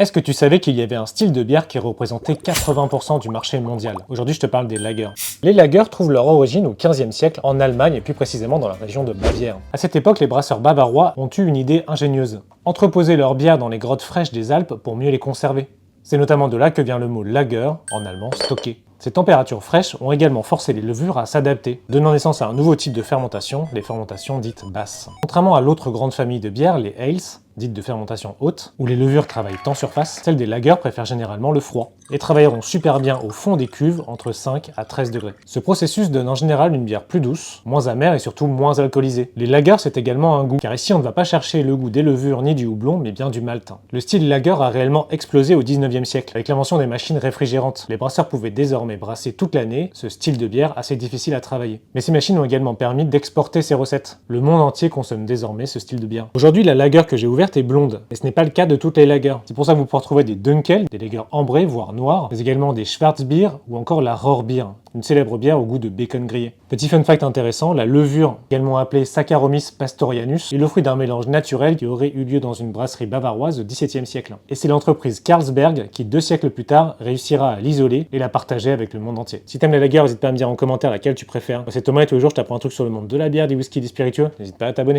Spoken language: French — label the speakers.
Speaker 1: Est-ce que tu savais qu'il y avait un style de bière qui représentait 80% du marché mondial? Aujourd'hui, je te parle des lagers. Les lagers trouvent leur origine au XVe siècle en Allemagne et plus précisément dans la région de Bavière. À cette époque, les brasseurs bavarois ont eu une idée ingénieuse. Entreposer leurs bières dans les grottes fraîches des Alpes pour mieux les conserver. C'est notamment de là que vient le mot lager, en allemand stocker. Ces températures fraîches ont également forcé les levures à s'adapter, donnant naissance à un nouveau type de fermentation, les fermentations dites basses. Contrairement à l'autre grande famille de bières, les ales, dites de fermentation haute, où les levures travaillent en surface, celles des lagers préfèrent généralement le froid, et travailleront super bien au fond des cuves entre 5 à 13 degrés. Ce processus donne en général une bière plus douce, moins amère et surtout moins alcoolisée. Les lagers, c'est également un goût, car ici on ne va pas chercher le goût des levures ni du houblon, mais bien du malt. Le style lager a réellement explosé au 19e siècle, avec l'invention des machines réfrigérantes. Les brasseurs pouvaient désormais brasser toute l'année ce style de bière assez difficile à travailler. Mais ces machines ont également permis d'exporter ces recettes. Le monde entier consomme désormais ce style de bière. Aujourd'hui, la lager que j'ai ouverte est blonde, mais ce n'est pas le cas de toutes les lagers. C'est pour ça que vous pouvez retrouver des Dunkel, des lagers ambrés, voire noirs, mais également des Schwarzbier ou encore la Rohrbier, une célèbre bière au goût de bacon grillé. Petit fun fact intéressant, la levure, également appelée Saccharomyces pastorianus, est le fruit d'un mélange naturel qui aurait eu lieu dans une brasserie bavaroise au XVIIe siècle. Et c'est l'entreprise Carlsberg qui, 2 siècles plus tard, réussira à l'isoler et la partager avec le monde entier. Si t'aimes la lager, n'hésite pas à me dire en commentaire laquelle tu préfères. Moi c'est Thomas et tous les jours je t'apprends un truc sur le monde de la bière, des whisky, des spiritueux, n'hésite pas à t'abonner.